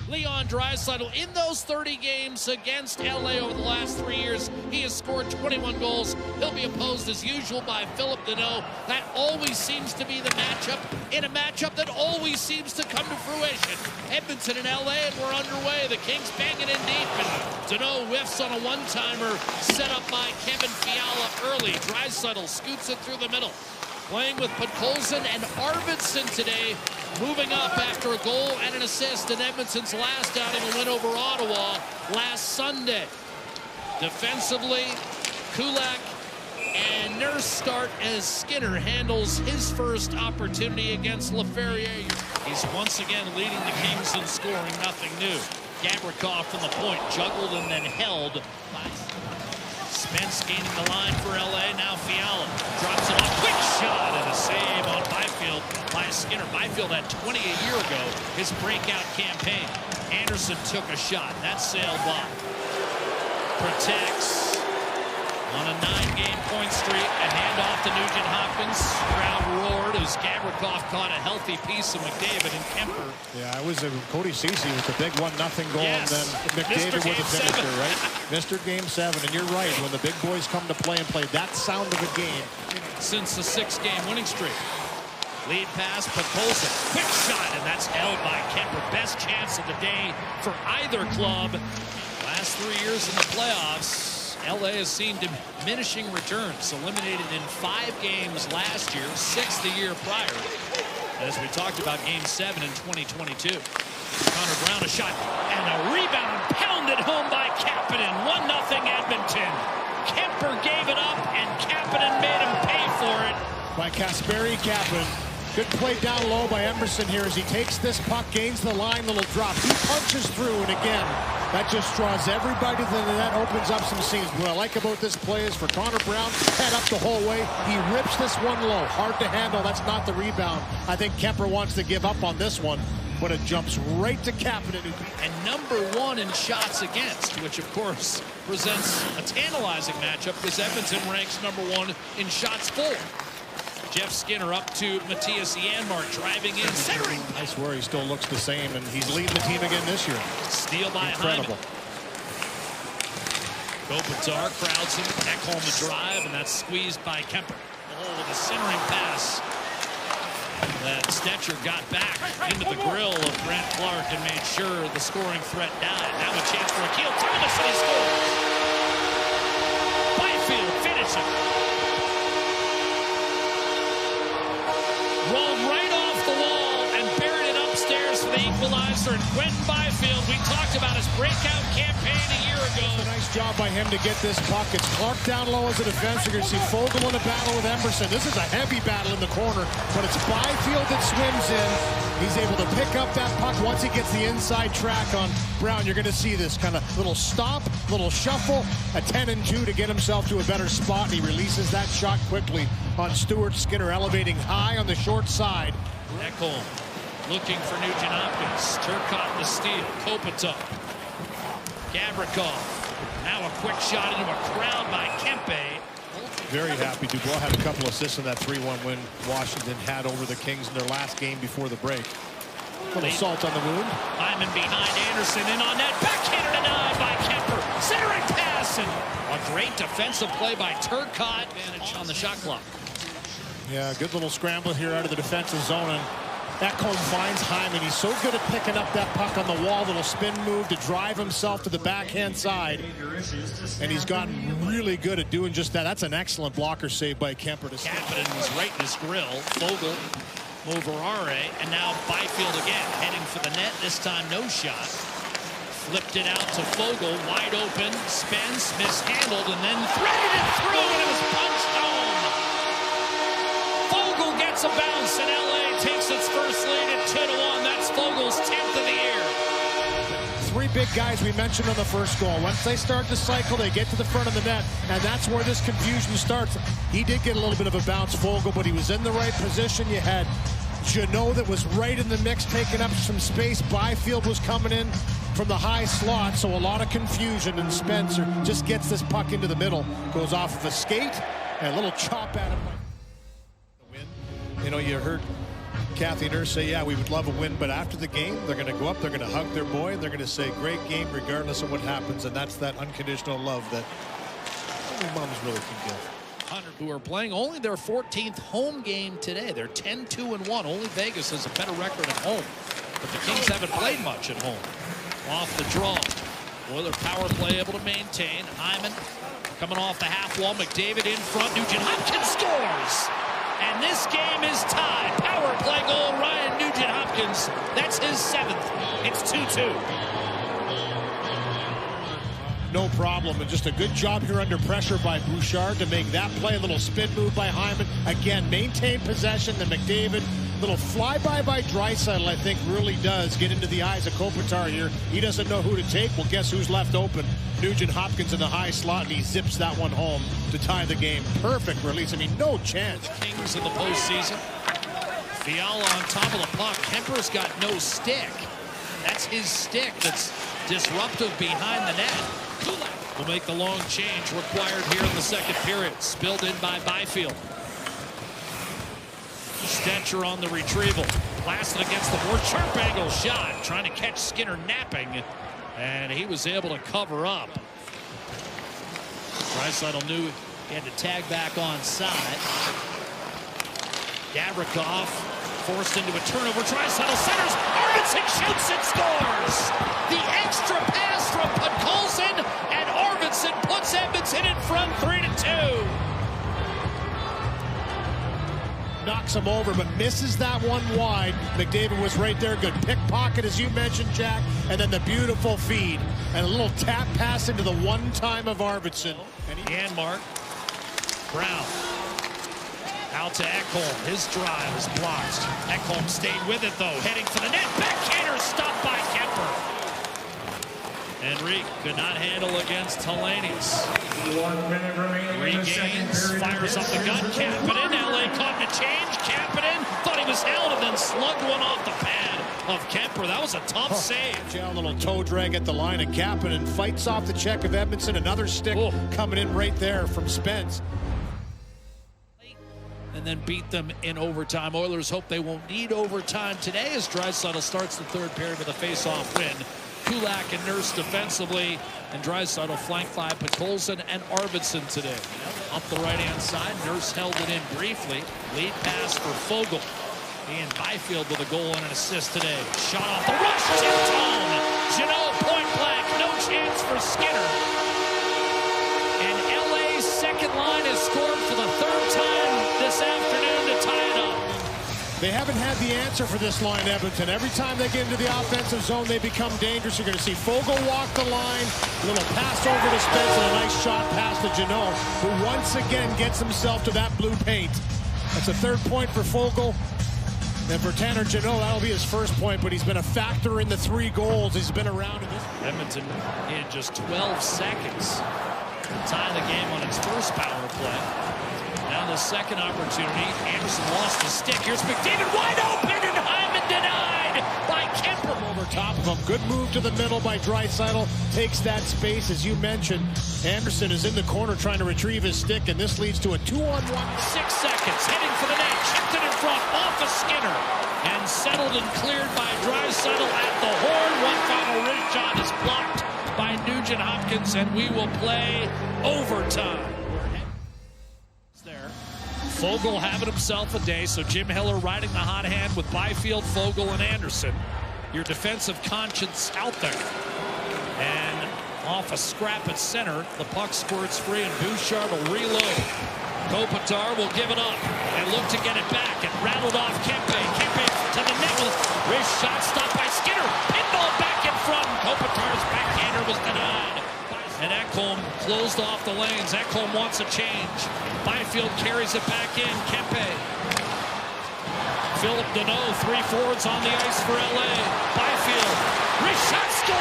Leon Draisaitl, in those 30 games against LA over the last 3 years, he has scored 21 goals. He'll be opposed as usual by Philip Deneau. That always seems to be the matchup, in a matchup that always seems to come to fruition. Edmonton and LA, and we're underway. The Kings banging in deep, and Deneau whiffs on a one-timer set up by Kevin Fiala early. Draisaitl scoots it through the middle. Playing with Podkolzin and Arvidsson today, moving up after a goal and an assist in Edmonton's last outing, a win over Ottawa last Sunday. Defensively, Kulak and Nurse start as Skinner handles his first opportunity against Laferriere. He's once again leading the Kings in scoring, nothing new. Gavrikov from the point, juggled and then held by Spence, gaining the line for LA. Now Fiala drops it off. Quick shot and a save on Byfield by Skinner. Byfield had 20 a year ago, his breakout campaign. Anderson took a shot. That sailed by. Protects on a 9-game point streak. A handoff to Nugent Hopkins. Crowd roared as Gavrikov caught a healthy piece of McDavid and Kemper. Yeah, it was Cody Ceci with the big 1-0 goal, yes. and then McDavid with the finisher, right? Mr. Game 7, and you're right. When the big boys come to play and play that sound of a game. Since the 6-game winning streak. Lead pass, Podkolzin. Quick shot, and that's held by Kemper. Best chance of the day for either club. Last 3 years in the playoffs, LA has seen diminishing returns, eliminated in 5 games last year, 6 the year prior. As we talked about Game 7 in 2022. Connor Brown a shot and a rebound pounded home by Kapanen. 1-0 Edmonton. Kemper gave it up and Kapanen made him pay for it. By Kasperi Kapanen. Good play down low by Emerson here as he takes this puck, gains the line, little drop. He punches through, and again, that just draws everybody to the net, opens up some seams. What I like about this play is for Connor Brown, head up the whole way. He rips this one low. Hard to handle. That's not the rebound. I think Kemper wants to give up on this one, but it jumps right to Kapanen. And #1 in shots against, which of course presents a tantalizing matchup because Edmonton ranks #1 in shots for. Jeff Skinner up to Matthias Janmark, driving in, centering. I swear he still looks the same, and he's leading the team again this year. Steal by Incredible. Kopitar crowds him, Ekholm the drive, and that's squeezed by Kemper. Oh, with a centering pass. That Stetcher got back into the grill of Grant Clark and made sure the scoring threat died. Now a chance for Akil Thomas, and he scores. Byfield finishing. Rolled right off the wall and buried it upstairs for the equalizer. And Quinton Byfield, we talked about his breakout campaign a year ago. A nice job by him to get this puck. It's Clark down low as a defense. You're going to see Fogle in a battle with Emerson. This is a heavy battle in the corner, but it's Byfield that swims in. He's able to pick up that puck once he gets the inside track on Brown. You're going to see this kind of little stop, little shuffle, a 10-2 to get himself to a better spot. He releases that shot quickly on Stuart Skinner, elevating high on the short side. Ekholm looking for Nugent Hopkins. Turcotte the steal. Kopitar. Gavrikov. Now a quick shot into a crowd by Kempe. Very happy. Dubois had a couple assists in that 3-1 win Washington had over the Kings in their last game before the break. A little salt on the wound. Hyman behind Anderson, in on net. Backhander denied by Kemper. Centering pass, and a great defensive play by Turcotte. Advantage on the shot clock. Yeah, good little scramble here out of the defensive zone, and Ekholm finds Hyman. He's so good at picking up that puck on the wall, little spin move to drive himself to the backhand side, and he's gotten really good at doing just that. That's an excellent blocker save by Kemper. Kapanen was right in his grill. Fogle, Moverare, and now Byfield again, heading for the net. This time no shot. Flipped it out to Fogle, wide open. Spence mishandled and then threaded it through, and it was punched home. Fogle gets a bounce, and LA takes its first lead at 2-1. That's Fogle's 10th of the year. 3 big guys we mentioned on the first goal. Once they start the cycle, they get to the front of the net, and that's where this confusion starts. He did get a little bit of a bounce, Fogle, but he was in the right position. You had Jeannot that was right in the mix, taking up some space. Byfield was coming in from the high slot, so a lot of confusion, and Spencer just gets this puck into the middle. Goes off of a skate, and a little chop at him. You know, you heard Kathy Nurse say, yeah, we would love a win, but after the game, they're going to go up, they're going to hug their boy, and they're going to say, great game regardless of what happens, and that's that unconditional love that only moms really can give. Who are playing only their 14th home game today. They're 10-2-1. Only Vegas has a better record at home, but the Kings haven't played much at home. Off the draw. Oiler power play able to maintain. Hyman coming off the half wall. McDavid in front. Nugent Hopkins scores. And this game is tied. Power play goal, Ryan Nugent Hopkins. That's his 7th. It's 2-2. No problem, and just a good job here under pressure by Bouchard to make that play. A little spin move by Hyman. Again, maintain possession. Then McDavid, little flyby by Draisaitl, I think really does get into the eyes of Kopitar here. He doesn't know who to take. Well, guess who's left open? Nugent Hopkins in the high slot, and he zips that one home to tie the game. Perfect release. I mean, no chance. Kings in the postseason. Fiala on top of the puck. Kemper's got no stick. That's his stick that's disruptive behind the net. Will make the long change required here in the second period. Spilled in by Byfield. Stetcher on the retrieval. Blasted against the board. Sharp angle shot. Trying to catch Skinner napping. And he was able to cover up. Draisaitl knew he had to tag back on side. Gavrikov forced into a turnover. Draisaitl centers. Arvidsson shoots and scores. The extra pass from Podkolzin, and Arvidsson puts Edmonton in front 3-2. Knocks him over, but misses that one wide. McDavid was right there. Good pickpocket, as you mentioned, Jack. And then the beautiful feed. And a little tap pass into the one time of Arvidsson. Janmark. Brown. Out to Ekholm. His drive is blocked. Ekholm stayed with it, though. Heading for the net. Backhander stopped by Kemper. Henrique could not handle against Hellenius. 1 minute remaining. Regains, fires up the gun. Kapanen, LA caught in a change. Kapanen thought he was held and then slugged one off the pad of Kemper. That was a tough save. A little toe drag at the line, and Kapanen fights off the check of Edmondson. Another stick coming in right there from Spence. And then beat them in overtime. Oilers hope they won't need overtime today as Draisaitl starts the third period with a face-off win. Kulak and Nurse defensively, and Draisaitl flanked by Podkolzin and Arvidsson today. Up the right-hand side, Nurse held it in briefly. Lead pass for Foegele. Ian Byfield with a goal and an assist today. Shot off the rush, Tone. Janot point blank, no chance for Skinner. And LA's second line has scored for the third time this afternoon to tie it up. They haven't had the answer for this line, Edmonton. Every time they get into the offensive zone, they become dangerous. You're going to see Foegele walk the line, a little pass over to Spence, and a nice shot past to Janot, who once again gets himself to that blue paint. That's a third point for Foegele. And for Tanner Janot, that'll be his first point, but he's been a factor in the 3 goals. He's been around in this. Edmonton in just 12 seconds to tie the game on its first power play. Now the second opportunity. Anderson lost his stick. Here's McDavid wide open, and Hyman denied by Kemper. Over top of him. Good move to the middle by Draisaitl. Takes that space, as you mentioned. Anderson is in the corner trying to retrieve his stick, and this leads to a 2-on-1. 6 seconds. Heading for the net. Chipped it in front. Off of Skinner. And settled and cleared by Draisaitl at the horn. One final wrist shot is blocked by Nugent Hopkins, and we will play overtime. Foegele having himself a day, so Jim Hiller riding the hot hand with Byfield, Foegele, and Anderson. Your defensive conscience out there. And off a scrap at center, the puck squirts free, and Bouchard will reload. Kopitar will give it up and look to get it back, and rattled off Kempe. Kempe to the net with wrist shot stopped by Skinner. Pinball back in front. Kopitar's backhander was denied. And Ekholm closed off the lanes. Ekholm wants a change. Byfield carries it back in. Kempe. Philip Deneau, 3 forwards on the ice for LA. Byfield. Wrist shot score.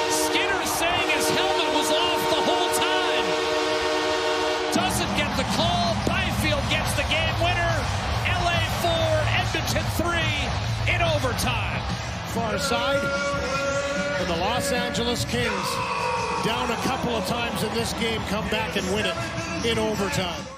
Skinner saying his helmet was off the whole time. Doesn't get the call. Byfield gets the game winner. LA 4, Edmonton 3 in overtime. Far side for the Los Angeles Kings. down a couple of times in this game, come back and win it in overtime.